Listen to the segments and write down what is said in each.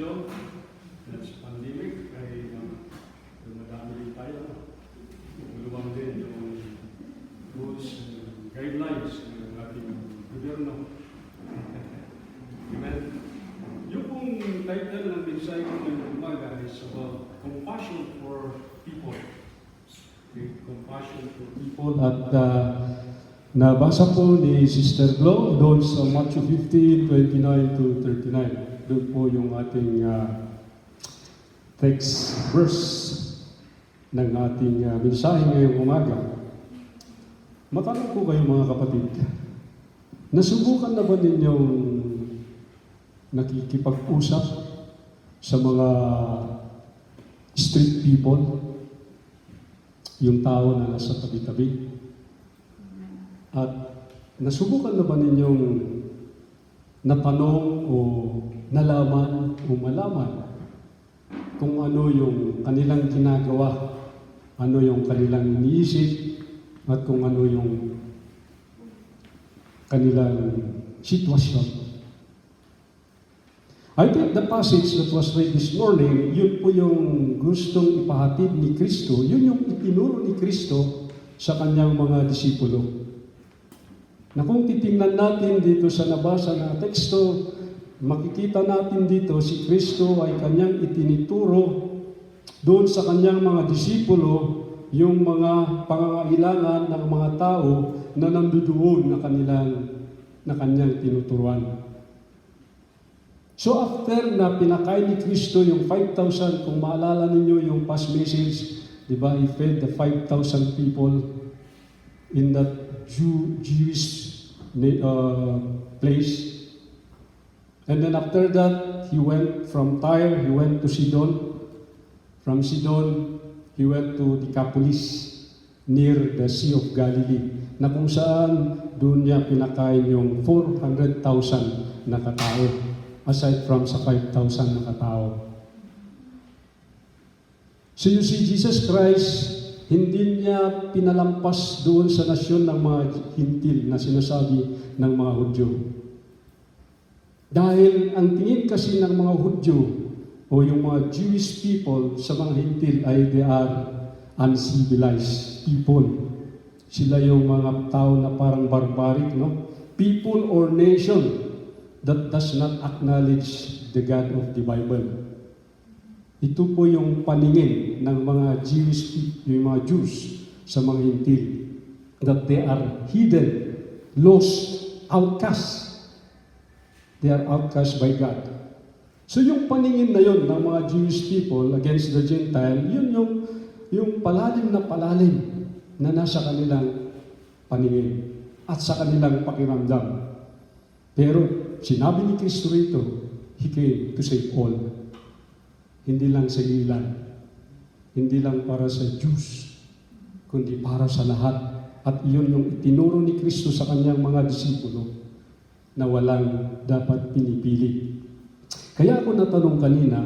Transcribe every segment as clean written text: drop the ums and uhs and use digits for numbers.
medyo sa pandemic ay madami din tayo. Maluwang din yung rules, guidelines ng ating gobyerno. Amen. Yung pong title ng mensahe ko ngayong umaga is about compassion for people. Okay? Compassion for people. At nabasa po ni Sister Glo doon sa Matthew 15:29 to 39. Doon po yung ating text verse ng ating mensahe ngayong umaga. Matanong po kayo mga kapatid, nasubukan na ba ninyong nakikipag-usap sa mga street people, yung tao na nasa tabi-tabi? At nasubukan na ba ninyong natanong o nalaman o malaman kung ano yung kanilang ginagawa, ano yung kanilang iniisip, at kung ano yung kanilang sitwasyon? I think the passage that was read this morning, yun po yung gustong ipahatid ni Kristo, yun yung itinuro ni Kristo sa kanyang mga disipulo. Na kung titingnan natin dito sa nabasa na teksto, makikita natin dito si Kristo ay kanyang itinituro doon sa kanyang mga disipulo yung mga pangangailangan ng mga tao na nandoon na kanyang tinuturuan. So after na pinakain ni Kristo yung 5,000, kung maalala ninyo yung past message, di ba, he fed the 5,000 people in that Jewish place. And then after that, he went from Tyre, he went to Sidon. From Sidon, he went to Decapolis, near the Sea of Galilee, na kung saan doon niya pinakain yung 400,000 na katao, aside from sa 5,000 na katao. So you see, Jesus Christ, hindi niya pinalampas doon sa nasyon ng mga hintil na sinasabi ng mga Hudyo. Dahil ang tingin kasi ng mga Hudyo o yung mga Jewish people sa mga hintil ay they are uncivilized people. Sila yung mga tao na parang barbaric, no? People or nation that does not acknowledge the God of the Bible. Ito po yung paningin ng mga yung mga Jews sa mga hintil, that they are hidden, lost, outcast. They are outcast by God. So yung paningin na yun ng mga Jewish people against the Gentile, yun yung palalim na nasa kanilang paningin at sa kanilang pakiramdam. Pero sinabi ni Kristo rito, He came to save all. Hindi lang sa ilan, hindi lang para sa Jews, kundi para sa lahat. At iyon yung itinuro ni Kristo sa kanyang mga disipulo na walang dapat pinipili. Kaya ako natanong kanina,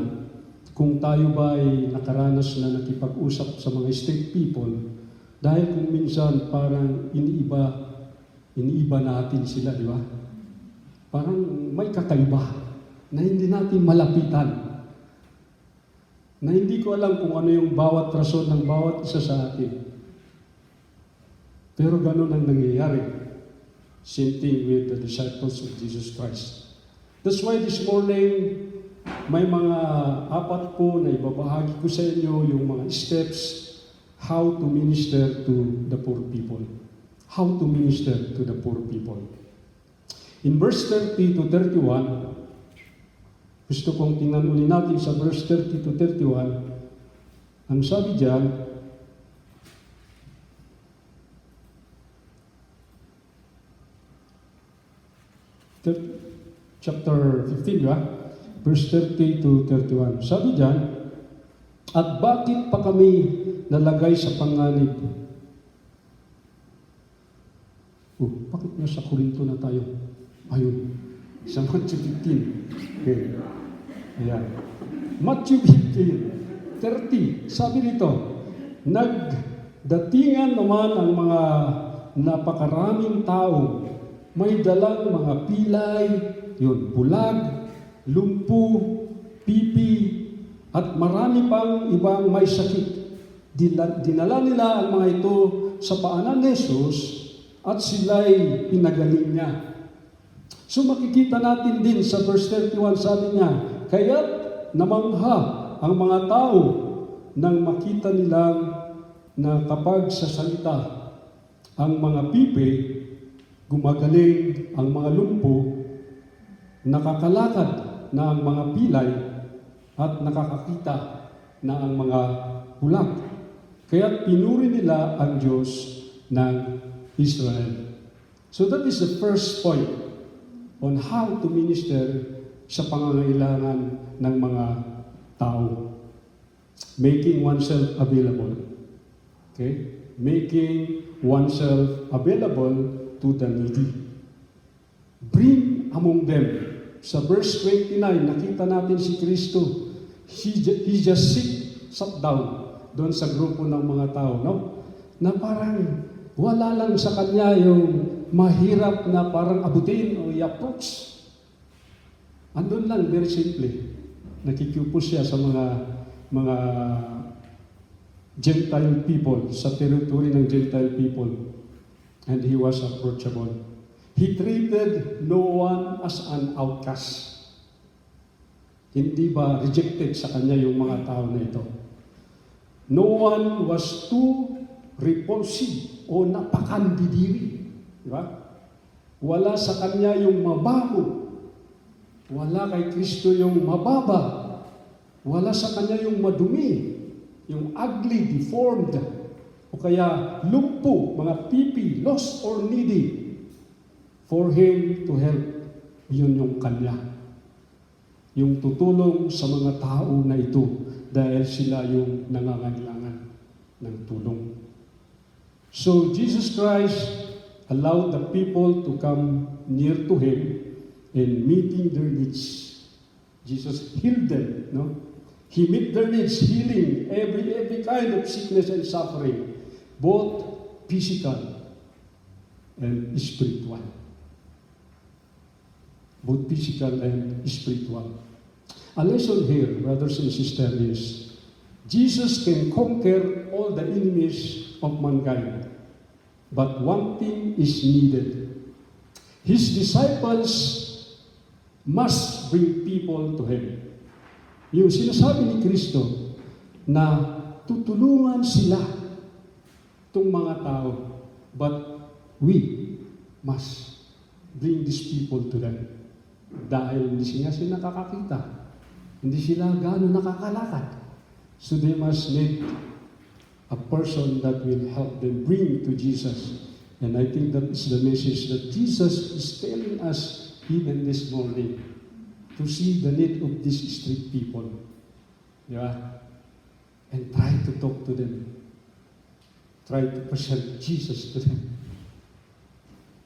kung tayo ba ay nakaranas na nakipag-usap sa mga street people, dahil kung minsan parang iniiba natin sila, di ba? Parang may kakaiba na hindi natin malapitan. Na hindi ko alam kung ano yung bawat rason ng bawat isa sa atin. Pero ganun ang nangyayari. Same thing with the disciples of Jesus Christ. That's why this morning, may mga 4 po na ibabahagi ko sa inyo yung mga steps how to minister to the poor people. How to minister to the poor people. In verse 30 to 31, gusto kong tingnan uli natin sa verse 30 to 31. Ang sabi diyan, chapter 15, ba? Verse 30 to 31. Sabi diyan, at bakit pa kami nalagay sa panganib? Bakit nasa Korinto na tayo? Ayun, sa Matthew 15. Okay. Ayan. Matthew 15, 30. Sabi rito, nagdatingan naman ang mga napakaraming tao. May dalang mga pilay, yun, bulag, lumpu, PP, at marami pang ibang may sakit. Dinala nila ang mga ito sa paanan ni Jesus at sila'y pinagaling niya. So makikita natin din sa verse 31, sabi niya, kaya't namangha ang mga tao nang makita nilang na kapag sa salita ang mga pipi, gumagaling ang mga lumpo, nakakalakad na ang mga pilay, at nakakakita na ang mga bulag. Kaya pinuri nila ang Diyos ng Israel. So that is the first point on how to minister sa pangangailangan ng mga tao. Making oneself available. Okay? Making oneself available to the needy. Bring among them. Sa verse 29, nakita natin si Kristo. He just sat down doon sa grupo ng mga tao, no? Na parang wala lang sa kanya yung mahirap na parang abutin o i-approach. Andun lang, very simple. Nakikiupo siya sa mga Gentile people, sa territory ng Gentile people. And he was approachable. He treated no one as an outcast. Hindi ba rejected sa kanya yung mga tao na ito? No one was too repulsive o napakandidiri. Di ba? Wala sa kanya yung mabaho. Wala kay Kristo yung mababa. Wala sa kanya yung madumi, yung ugly, deformed, o kaya lumpo, mga pipi, lost or needy. For Him to help, yun yung kanya. Yung tutulong sa mga tao na ito dahil sila yung nangangailangan ng tulong. So Jesus Christ allowed the people to come near to Him and meeting their needs. Jesus healed them, no? He met their needs, healing every kind of sickness and suffering, both physical and spiritual. Both physical and spiritual. A lesson here, brothers and sisters, is Jesus can conquer all the enemies of mankind, but one thing is needed. His disciples must bring people to Him. Yung sinasabi ni Kristo na tutulungan sila itong mga tao, but we must bring these people to them. Dahil hindi sila nakakakita, hindi sila gaano nakakalakad. So they must need a person that will help them bring to Jesus. And I think that is the message that Jesus is telling us even this morning, to see the need of these street people. Yeah? And try to talk to them. Try to present Jesus to them.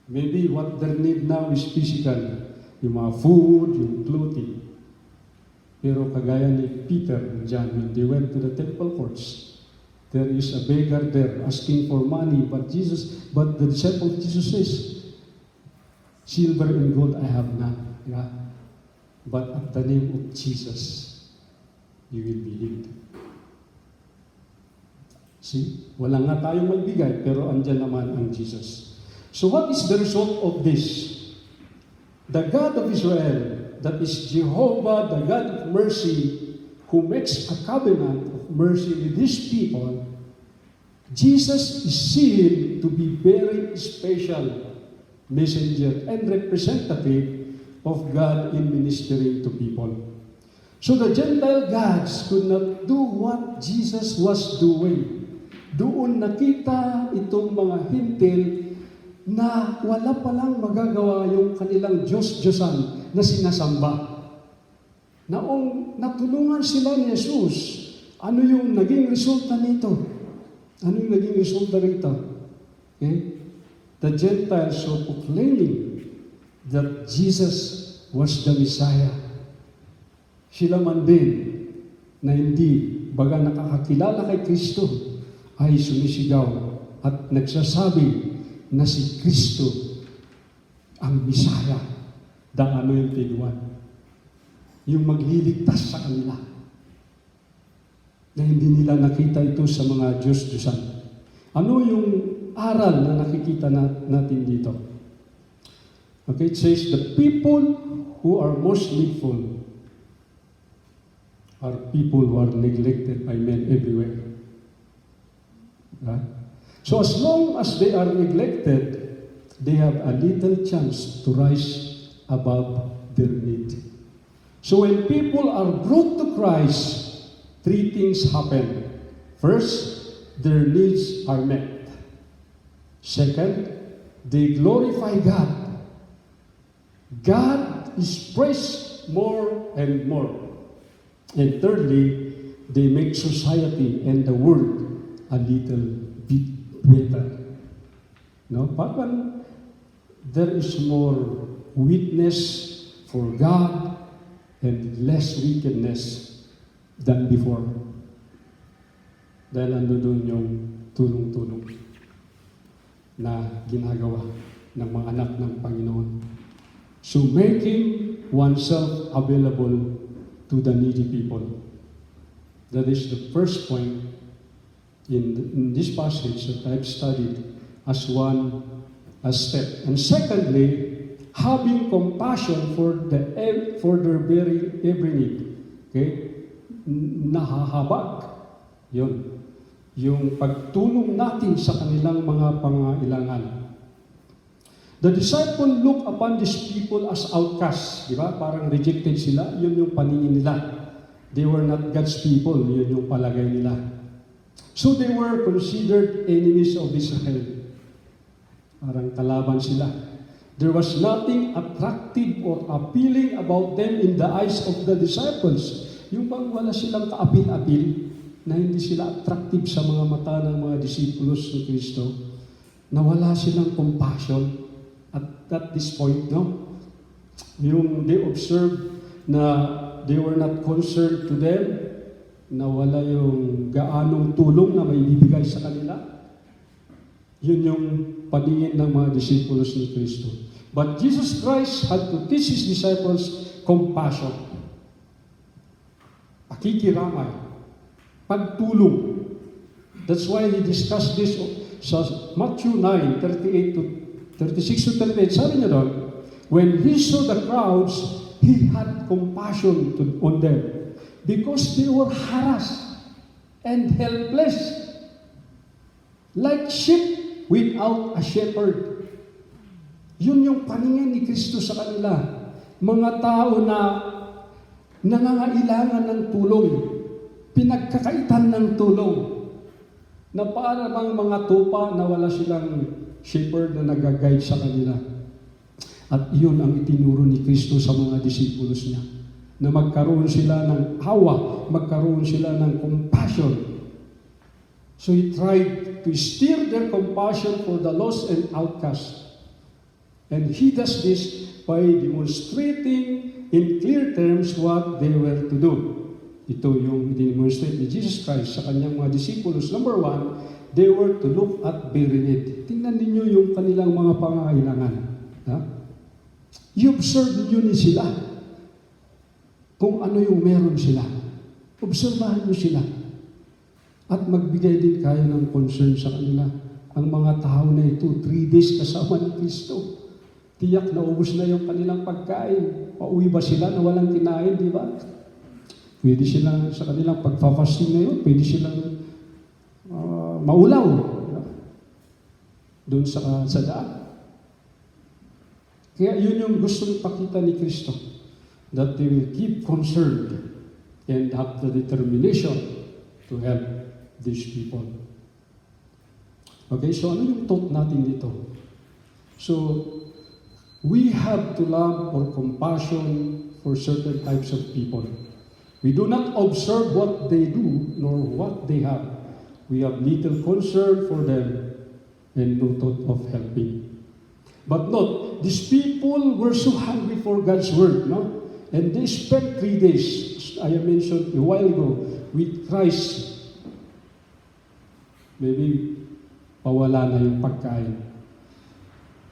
Maybe what their need now is physical. Yung mga food, yung clothing. Pero kagaya ni Peter and John, when they went to the temple courts, there is a beggar there asking for money, but the disciple of Jesus says, silver and gold I have none. Yeah? But at the name of Jesus, you will be healed. See? Wala nga tayong magbigay, pero andyan naman ang Jesus. So what is the result of this? The God of Israel, that is Jehovah, the God of mercy, who makes a covenant of mercy with His people, Jesus is seen to be very special messenger and representative of God in ministering to people. So the Gentile gods could not do what Jesus was doing. Doon nakita itong mga hintil na wala palang magagawa yung kanilang Diyos-Diyosan na sinasamba. Naong natulungan sila ni Jesus, ano yung naging resulta nito? Ano yung naging resulta rito? Okay? The Gentiles were proclaiming that Jesus was the Messiah. Sila man din na hindi baga nakakakilala kay Kristo ay sumisigaw at nagsasabi na si Kristo ang Messiah, the Anointed One. yung magliligtas sa kanila. Na hindi nila nakita ito sa mga Diyos-Diyosan. Ano yung aral na nakikita natin dito? Okay, it says, the people who are most needful are people who are neglected by men everywhere. Right? So as long as they are neglected, they have a little chance to rise above their need. So when people are brought to Christ, three things happen. First, their needs are met. Second, they glorify God. God is praised more and more. And thirdly, they make society and the world a little bit better. No? Parang there is more witness for God and less wickedness than before. Dahil ando doon yung tulong-tulong na ginagawa ng mga anak ng Panginoon. So making oneself available to the needy people. That is the first point in this passage that I've studied as one step. And secondly, having compassion for their very every need. Okay? Nahahabag. Yun. Yung pagtulong natin sa kanilang mga pangailangan. The disciple look upon these people as outcasts. Di ba? Parang rejected sila. Yun yung paningin nila. They were not God's people. Yun yung palagay nila. So they were considered enemies of Israel. Parang kalaban sila. There was nothing attractive or appealing about them in the eyes of the disciples. Yung bang wala silang kaapil-apil, na hindi sila attractive sa mga mata ng mga disipulos ni Kristo, na wala silang compassion at this point, no? Yung they observed na they were not concerned to them, na wala yung gaanong tulong na may bibigay sa kanila. Yun yung paningin ng mga disipulos ni Kristo. But Jesus Christ had to teach His disciples compassion. Pakikiramay. Pagtulong. That's why He discussed this sa Matthew 9, 38 to 36 to 38. Sabi niya doon, when He saw the crowds, He had compassion on them because they were harassed and helpless like sheep without a shepherd. Yun yung paningin ni Kristo sa kanila. Mga tao na nangangailangan ng tulong, pinagkakaitan ng tulong, na para bang mga tupa na wala silang shepherd na nag-guide sa kanila. At iyon ang itinuro ni Kristo sa mga disipulos niya, na magkaroon sila ng awa, magkaroon sila ng compassion. So He tried to steer their compassion for the lost and outcast. And He does this by demonstrating in clear terms what they were to do. Ito yung demonstrate ni Jesus Christ sa kanyang mga disipulos. Number one, they were to look at very need. Tingnan ninyo yung kanilang mga pangangailangan. Ha? I-observe ninyo ni sila kung ano yung meron sila. Obserbahan nyo sila. At magbigay din kayo ng concern sa kanila. Ang mga tao na ito, 3 days kasama ni Kristo. Tiyak na ubos na yung kanilang pagkain. Pauwi ba sila na walang kinain, di ba? Pwede silang, sa kanilang pagpa-fasting na yun, pwede silang maulaw. Doon sa daan. Kaya yun yung gustong pakita ni Kristo. That they will keep concerned and have the determination to help these people. Okay, so ano yung thought natin dito? So, we have to love or compassion for certain types of people. We do not observe what they do nor what they have. We have little concern for them and no thought of helping. But note, these people were so hungry for God's word, no? And they spent 3 days, as I mentioned a while ago, with Christ. Maybe pawala na yung pagkain.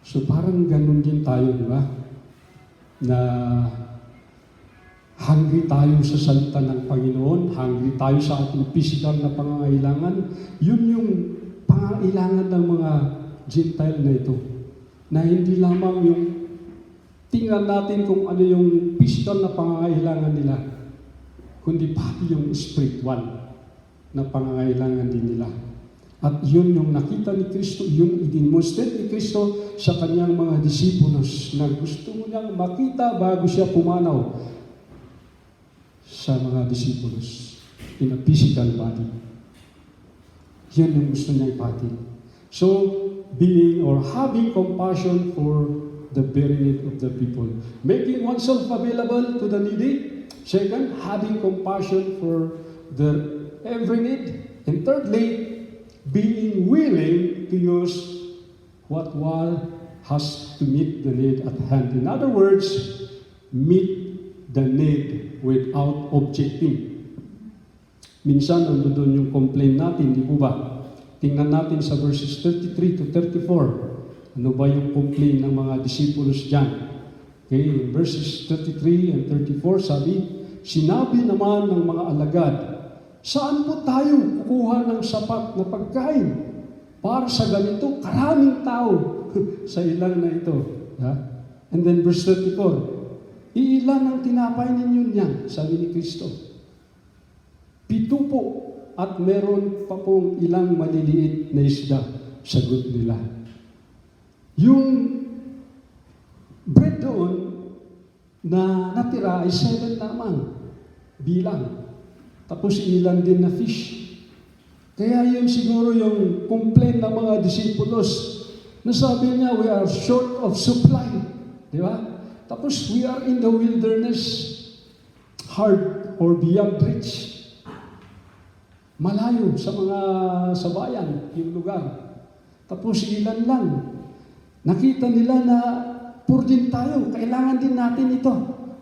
So parang ganun din tayo, di ba? Na hungry tayo sa salita ng Panginoon, hungry tayo sa ating physical na pangangailangan. Yun yung pangangailangan ng mga Gentile na ito. Na hindi lamang yung tingnan natin kung ano yung physical na pangangailangan nila, kundi pati yung spiritual na pangangailangan din nila. At yun yung nakita ni Kristo, yung i-demonstrate ni Kristo sa kanyang mga disipulos na gusto mo niyang makita bago siya pumanaw sa mga disipulos in a physical body. Yan yung gusto niya ipatid. So, being or having compassion for the very need of the people. Making oneself available to the needy. Second, having compassion for the every need. And thirdly, being willing to use what one has to meet the need at hand. In other words, meet the need without objecting. Minsan, doon yung complaint natin, di po ba? Tingnan natin sa verses 33 to 34. Ano ba yung complaint ng mga disciples dyan? Okay, in verses 33 and 34, sinabi naman ng mga alagad, saan po tayo kukuha ng sapat na pagkain para sa ganito karaming tao sa ilang na ito? And then verse 34, iilan ang tinapay ninyo niyan, sabi ni Kristo. 7 po, at meron pa pong ilang maliliit na isda, sagot nila. Yung bread doon na natira ay 7 lamang bilang. Tapos ilan din na fish. Kaya yun siguro yung complaint ng mga disipulos na sabi niya, we are short of supply. Di ba? Tapos we are in the wilderness, hard or beyond reach. Malayo sa bayan, yung lugar. Tapos ilan lang. Nakita nila na poor din tayo, kailangan din natin ito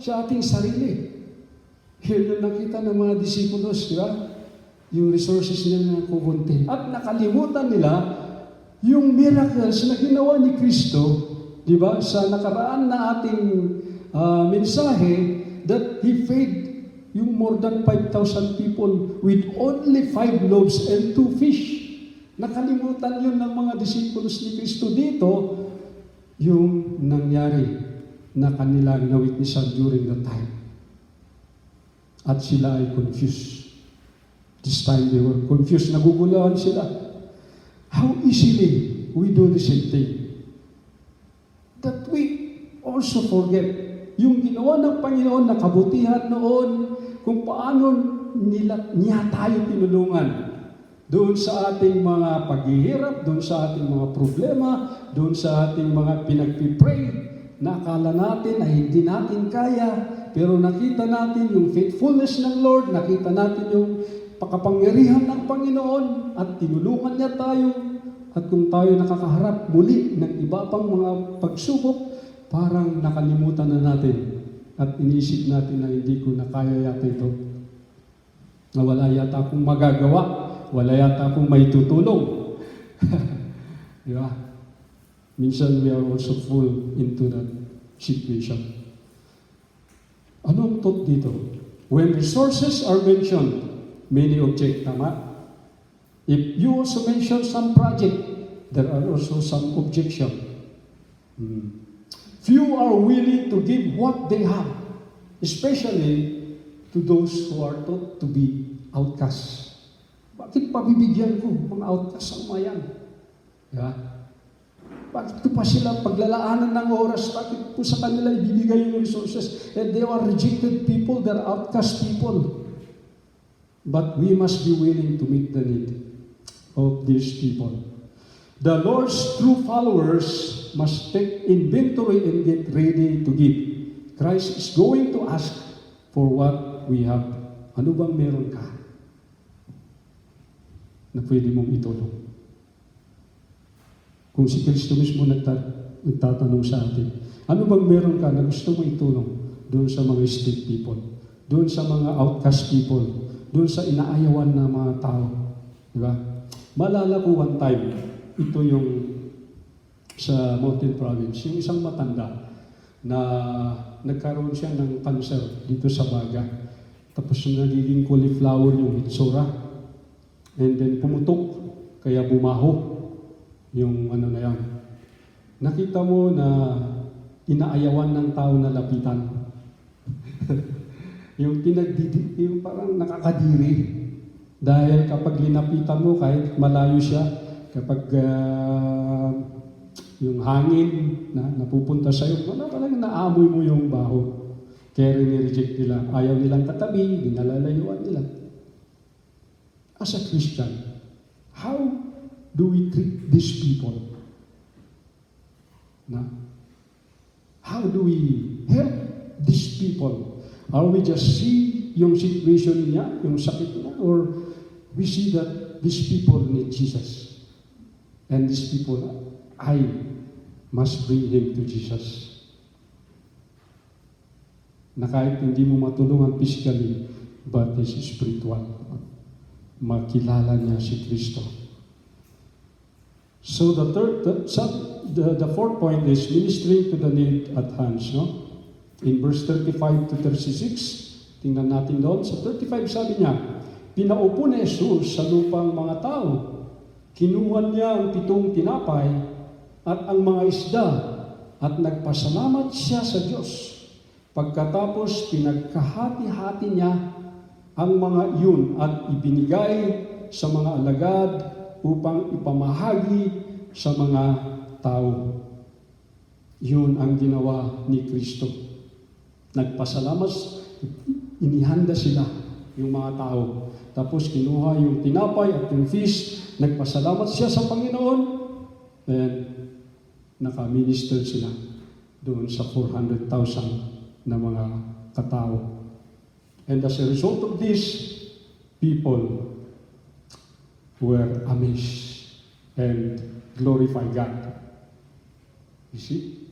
sa ating sarili. Yun yung nakita ng mga disipulos, di ba? Yung resources nila na kukunti. At nakalimutan nila yung miracles na ginawa ni Kristo, di ba? Sa nakaraan na ating mensahe, that He fed yung more than 5,000 people with only 5 loaves and 2 fish. Nakalimutan yun ng mga disipulos ni Kristo dito, yung nangyari na kanilang na-witnessan during the time. At sila ay confused. This time they were confused. Naguguluhan sila. How easily we do the same thing. That we also forget yung ginawa ng Panginoon na kabutihan noon, kung paano niya tayo tinulungan doon sa ating mga paghihirap, doon sa ating mga problema, doon sa ating mga pinagpipray, na akala natin ay hindi natin kaya, pero nakita natin yung faithfulness ng Lord, nakita natin yung pakapangyarihan ng Panginoon, at tinulungan niya tayo, at kung tayo nakakaharap muli ng iba pang mga pagsubok, parang nakalimutan na natin, at inisip natin na hindi ko na kaya yata ito, na wala yata akong magagawa, wala yata akong may tutulong. Di ba? Minsan we are also full into that situation. Ano ang thought dito? When resources are mentioned, many object, tama? If you also mention some project, there are also some objection. Few are willing to give what they have, especially to those who are thought to be outcasts. Bakit pabibigyan ko mga outcasts ang mayan? Yeah. Bakit ko pa sila paglalaanan ng oras? Bakit po sa kanila ibibigay yung resources? And they are rejected people, they are outcast people. But we must be willing to meet the need of these people. The Lord's true followers must take inventory and get ready to give. Christ is going to ask for what we have. Ano bang meron ka na pwede mong itulong? Kung si Kristo mismo nagtatanong sa atin, ano bang meron ka na gusto mong itulong doon sa mga street people, doon sa mga outcast people, doon sa inaayawan na mga tao? Diba? Maalala ko one time, ito yung sa Mountain Province, yung isang matanda, na nagkaroon siya ng cancer dito sa baga. Tapos nagiging cauliflower yung hitsura. And then pumutok, kaya bumaho yung ano na yan. Nakita mo na inaayawan ng tao na lapitan. yung parang nakakadiri. Dahil kapag linapitan mo, kahit malayo siya, kapag yung hangin na napupunta sa'yo, wala palang naamoy mo yung baho. Kaya rin-reject nila. Ayaw nilang katabi, dinalalayuan nila. As a Christian, how do we treat these people? Na? How do we help these people? Are we just see yung situation niya, yung sakit niya, or we see that these people need Jesus? And these people, I must bring him to Jesus. Na kahit hindi mo matulungan physically, but is spiritual. Makilala niya si Kristo. So the fourth point is ministering to the need at hand. No? In verse 35 to 36, tingnan natin doon. Sa 35 sabi niya, pinaupo ni Jesus sa lupang mga tao. Kinuha niya ang 7 tinapay at ang mga isda at nagpasalamat siya sa Diyos. Pagkatapos pinagkahati-hati niya ang mga iyon at ibinigay sa mga alagad upang ipamahagi sa mga tao. Yun ang ginawa ni Kristo. Nagpasalamat, inihanda sila yung mga tao. Tapos kinuha yung tinapay at yung fish, nagpasalamat siya sa Panginoon, and naka-minister sila doon sa 400,000 na mga katao. And as a result of this, people were amazed and glorify God. You see?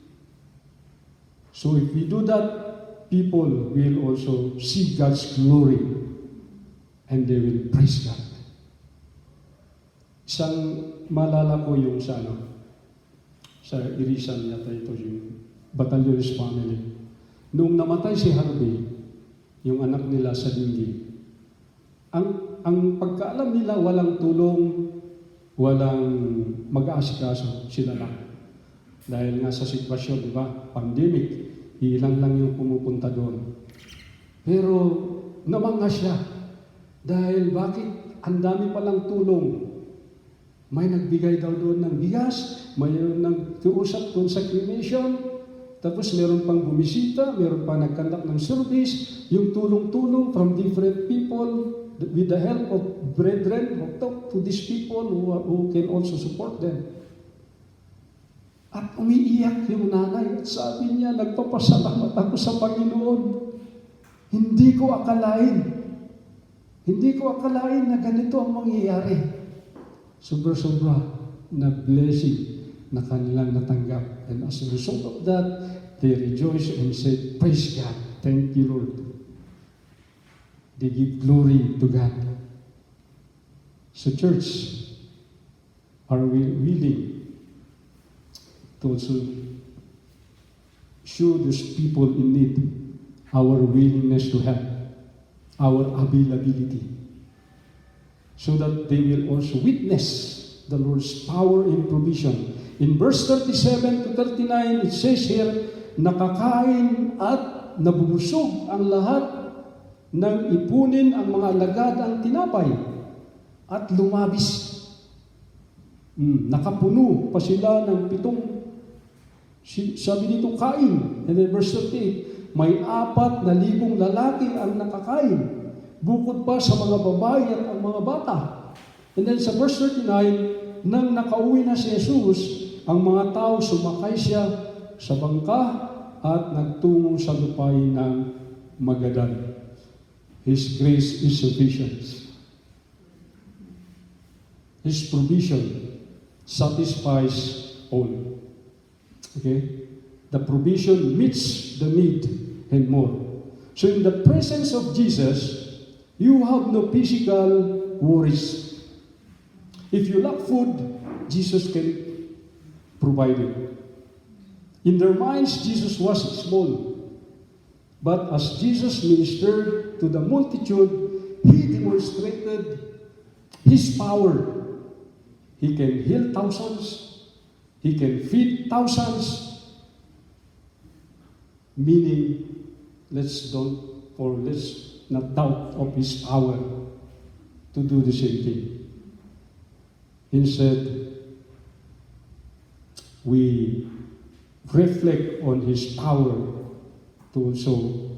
So if we do that, people will also see God's glory and they will praise God. Isang malala ko yung sa Irisan yata ito, yung Batallones family. Noong namatay si Harvey, yung anak nila sa Dingi, ang pagkaalam nila walang tulong, walang mag-aasikaso, sila lang. Dahil nga sa sitwasyon, di ba? Pandemic, ilan lang yung pumupunta doon. Pero namangha siya. Dahil bakit? Ang dami palang tulong. May nagbigay daw doon ng bigas, may nagtuusap doon sa cremation, tapos meron pang bumisita, meron pang nagkandak ng service, yung tulong-tulong from different people with the help of brethren who talk to these people who can also support them. At umiiyak yung nanay at sabi niya, nagpapasalamat ako sa Panginoon. Hindi ko akalain na ganito ang mangyayari. Sobra-sobra na blessing na kanilang natanggap. And as a result of that, they rejoice and say, praise God. Thank you, Lord. They give glory to God. So church, are we willing to also show those people in need our willingness to help, our availability, so that they will also witness the Lord's power and provision. In verse 37 to 39, it says here, nakakain at nabubusog ang lahat nang ipunin ang mga alagad ang tinapay at lumabis. Nakapuno pa sila ng 7, sabi dito, kain. And then verse 38, may 4,000 lalaki ang nakakain, bukod pa sa mga babae at ang mga bata. And then sa verse 39, nang nakauwi na si Jesus, ang mga tao sumakay siya sa bangka at nagtungo sa lupain ng Magadan. His grace is sufficient. His provision satisfies all. Okay? The provision meets the need and more. So in the presence of Jesus, you have no physical worries. If you lack food, Jesus can provide it. In their minds, Jesus was small. But as Jesus ministered to the multitude, He demonstrated His power. He can heal thousands. He can feed thousands. Meaning, let's not doubt of His power to do the same thing. Instead, we reflect on His power to also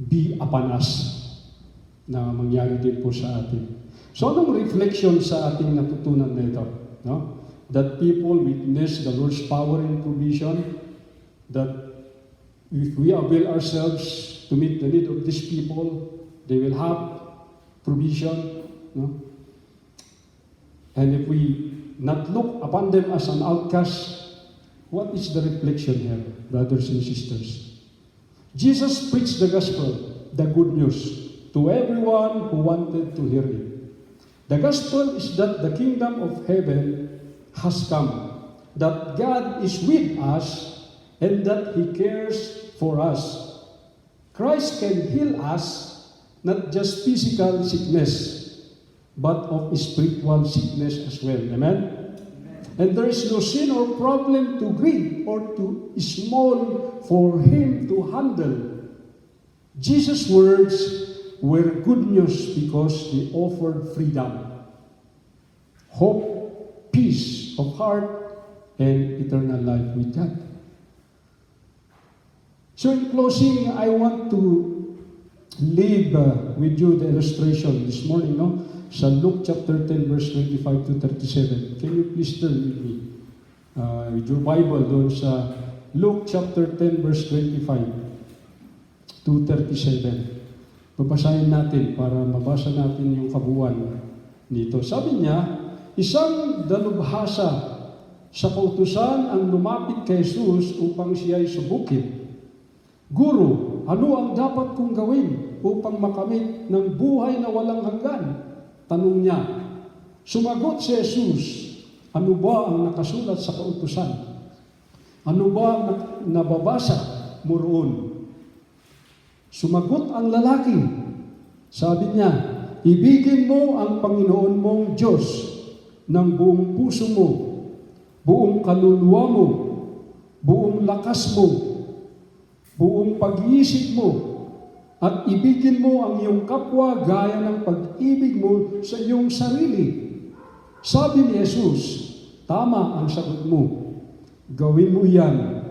be upon us na mangyari din po sa atin. So anong reflection sa ating natutunan na ito? No? That people witness the Lord's power and provision, that if we avail ourselves to meet the need of these people, they will have provision. No? And if we not look upon them as an outcast, what is the reflection here, brothers and sisters? Jesus preached the gospel, the good news, to everyone who wanted to hear it. The gospel is that the kingdom of heaven has come, that God is with us, and that He cares for us. Christ can heal us, not just physical sickness, but of spiritual sickness as well. Amen? And there is no sin or problem too great or too small for Him to handle. Jesus' words were good news because they offered freedom, hope, peace of heart, and eternal life with God. So in closing, I want to leave with you the illustration this morning, no? Sa Luke chapter 10, verse 25 to 37. Can you please turn with me with your Bible doon sa Luke chapter 10, verse 25 to 37. Babasahin natin para mabasa natin yung kabuuan nito. Sabi niya, isang dalubhasa sa kautusan ang lumapit kay Jesus upang siya'y subukin. Guro, ano ang dapat kong gawin upang makamit ng buhay na walang hanggan? Tanong niya. Sumagot si Jesus, ano ba ang nakasulat sa kautusan? Ano ba ang nababasa mo roon? Sumagot ang lalaki. Sabi niya, ibigin mo ang Panginoon mong Diyos ng buong puso mo, buong kaluluwa mo, buong lakas mo, buong pag-iisip mo, at ibigin mo ang iyong kapwa gaya ng pag-ibig mo sa iyong sarili. Sabi ni Jesus, tama ang sagot mo. Gawin mo yan.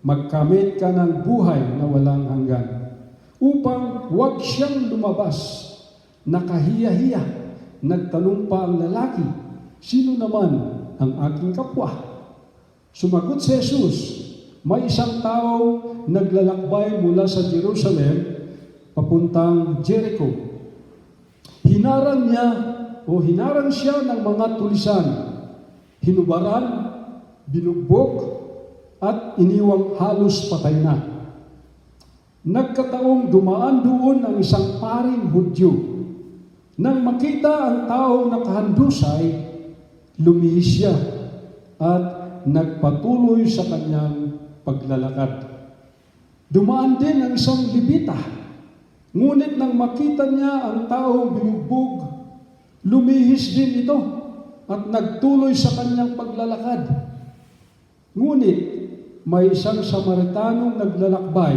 Magkamit ka ng buhay na walang hanggan. Upang huwag siyang lumabas. Nakahiya-hiya. Nagtanong pa ang lalaki, sino naman ang aking kapwa? Sumagot si Jesus, may isang tao naglalakbay mula sa Jerusalem papuntang Jericho. Hinarang siya ng mga tulisan, hinubaran, binugbog, at iniwang halos patay na. Nagkataong dumaan doon ang isang paring Hudyo. Nang makita ang taong nakahandusay, lumihis siya at nagpatuloy sa kanyang paglalakad. Dumaan din ang isang Levita. Ngunit nang makita niya ang taong binugbog, lumihis din ito at nagtuloy sa kanyang paglalakad. Ngunit may isang Samaritanong naglalakbay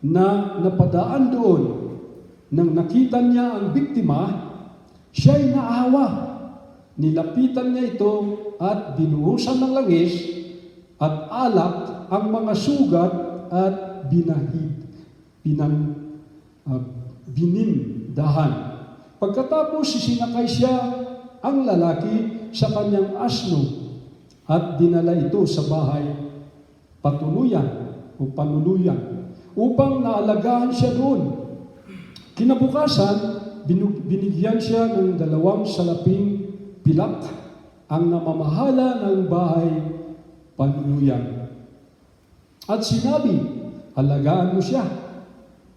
na napadaan doon. Nang nakita niya ang biktima, siya'y naawa. Nilapitan niya ito at binuhusan ng langis at alak ang mga sugat at binindahan. Pagkatapos sinakay siya ang lalaki sa kanyang asno at dinala ito sa bahay panuluyan upang naalagaan siya doon. Kinabukasan, binigyan siya ng 2 salaping pilak ang namamahala ng bahay panuluyan. At sinabi, alagaan mo siya.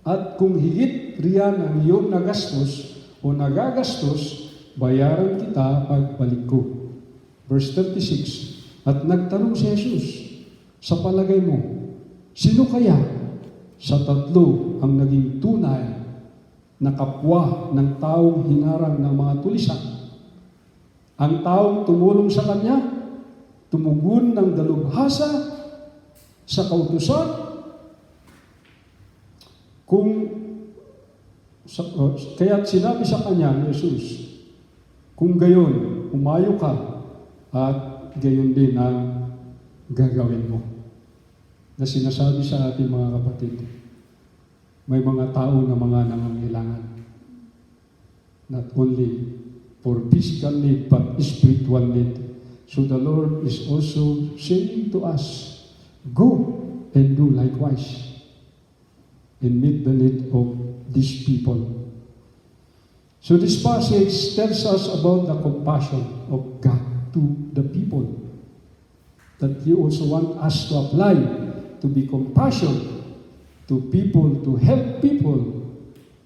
At kung higit riyan ang iyong nagastos o nagagastos, bayaran kita pagbalik ko. Verse 36, at nagtanong si Jesus, Sa palagay mo, sino kaya sa tatlo ang naging tunay na kapwa ng taong hinarang ng mga tulisan? Ang taong tumulong sa kanya, tumugon ng dalubhasa sa kautusan, kaya't sinabi sa kanya ni Jesus, kung gayon, umayo ka at gayon din ang gagawin mo. Na sinasabi sa ating mga kapatid, may mga tao na mga nangangailangan. Not only for physical need, but spiritual need. So the Lord is also saying to us, go and do likewise and meet the need of these people. So this passage tells us about the compassion of God to the people. That He also wants us to apply, to be compassionate to people, to help people,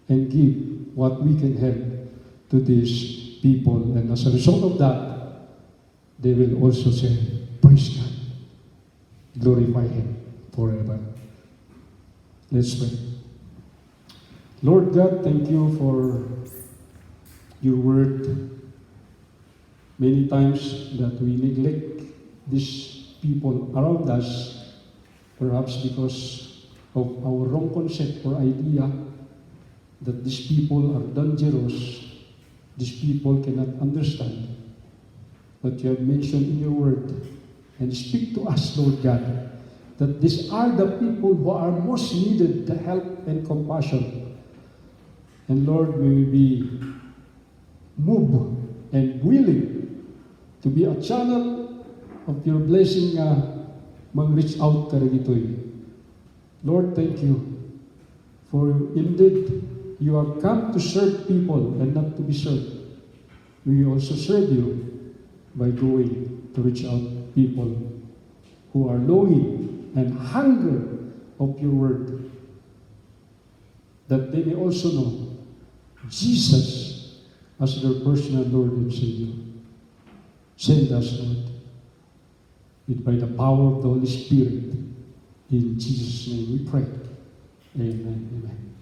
and give what we can help to these people. And as a result of that, they will also say, praise God, glorify Him forever. Let's pray. Lord God, thank you for your word. Many times that we neglect these people around us, perhaps because of our wrong concept or idea that these people are dangerous, these people cannot understand. But you have mentioned in your word, and speak to us, Lord God, that these are the people who are most needed the help and compassion. And Lord, may we be moved and willing to be a channel of your blessing mag-reach out ka rin ito'y. Lord, thank you for indeed you have come to serve people and not to be served. We also serve you by going to reach out people who are longing and hunger of your word, that they may also know Jesus as their personal Lord and Savior. Send us, Lord, by the power of the Holy Spirit. In Jesus' name we pray. Amen. Amen.